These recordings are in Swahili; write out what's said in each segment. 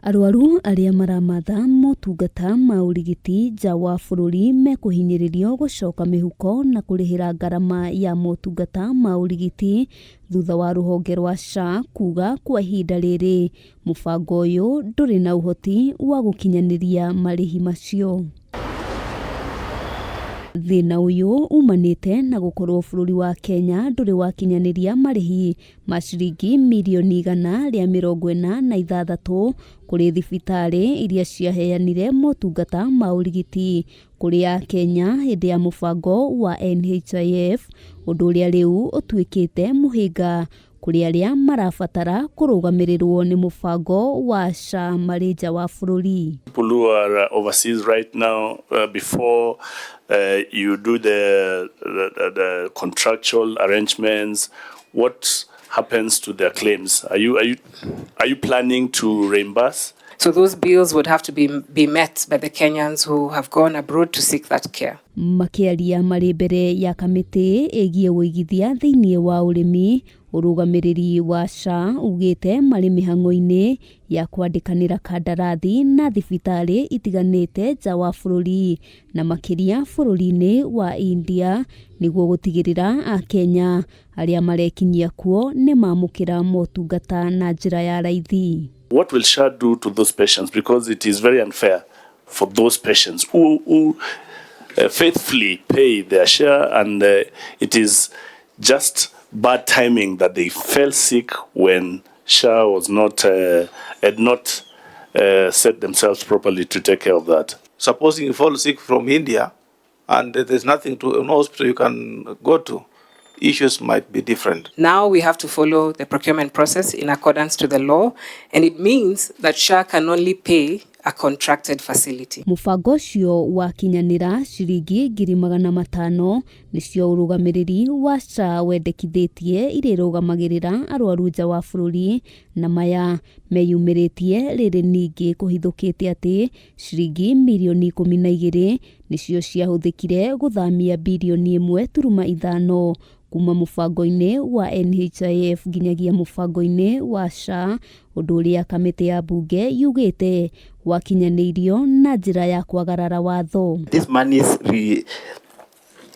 Arwaru aria maramatha motungata ma urigiti nja wa bururi mekuhinyiririo gucoka mihuko na kurihira ngarama ya motungata ma urigiti thutha wa ruhonge rwa SHA kuga kwa ihinda riri mubango uyu nduri na uhoti wa gukinyaniria marihi macio. Thina uyu umanite na gukorwo bururi wa Kenya nduri wakinyaniria marihi ma ciringi mirioni 146 kuri thibitari iria ciaheanire motungata ma urigiti kuri AKENYA hindi ya mubango wa NHIF, undu uria riu utuikite muhinga kuri aria marabatara kurugamirirwo ni mubango wa SHA marija wa bururi. People who are overseas right now, before you do the contractual arrangements, what happens to their claims? Are you planning to reimburse? So those bills would have to be met by the Kenyans who have gone abroad to seek that care. Makiria mari mbere ya kamiti egie uigithia thiini wa urimi, urugamiriri wa SHA ugite mari mihango-ini ya kwandikanira kandarathi na thibitari itiganite nja wa bururi na makiria bururi-ini wa India niguo gutigirira AKENYA aria marekinyia kuo ni mamukira motungata na njira ya raithi. What will SHA do to those patients? Because it is very unfair for those patients who faithfully pay their share, and it is just bad timing that they fell sick when SHA was had not set themselves properly to take care of that. Supposing you fall sick from India and there's nothing to no hospital you can go to, issues might be different. Now we have to follow the procurement process in accordance to the law, and it means that SHA can only pay a contracted facility. Mubango ucio wakinyanira ciringi 500,000 nicio urugamiriri wa SHA wendekithitie irirugamagerera arwaru nja wa bururi, na maya meyumiritie riri ningi kuhithukite ati ciringi mirioni 12 nicio ciahuthikire guthamia bilioni 1.5 kuma mubango-ini wa NHIF nginyagia mubango-ini wa SHA, undu uria kamiti ya mbunge yugite wakinyanirio na njira ya kwagarara watho. This money is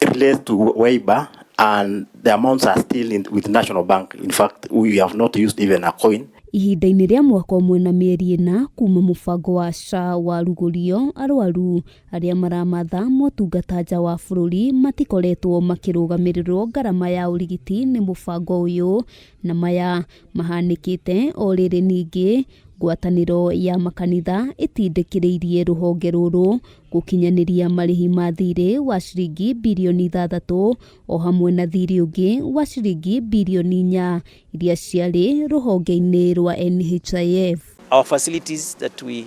related to waiver, and the amounts are still with the National Bank. In fact, we have not used even a coin. Ihinda-ini ria mwaka umwe na mieri ina kuma mubango wa SHA wa rugurio, arwaru aria maramatha motungata nja wa bururi matikoretwo makirugamirirwo ngarama ya urigiti ni mubango uyu, na maya mahanikite o riri ningi ngwataniro ya makanitha itindikiriirie ruhonge ruru gukinyaniria marihi ma thiri wa ciringi bilioni 6 o hamwe na thiri ungi wa ciringi bilioni 4 iria ciari ruhonge-ini rwa NHIF. Our facilities that we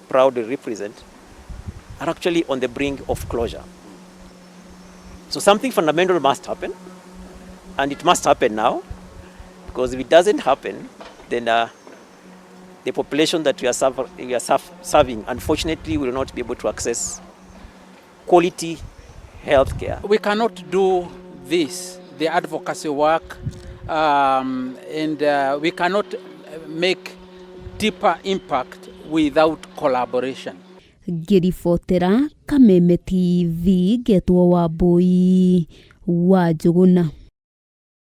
proudly represent are actually on the brink of closure. So something fundamental must happen, and it must happen now, because if it doesn't happen, then the population that we are serving, unfortunately, will not be able to access quality health care. We cannot do this, the advocacy work, and we cannot make deeper impact without collaboration. Ngiribotera Kameme TV, Getwo Wambui wa Njuguna.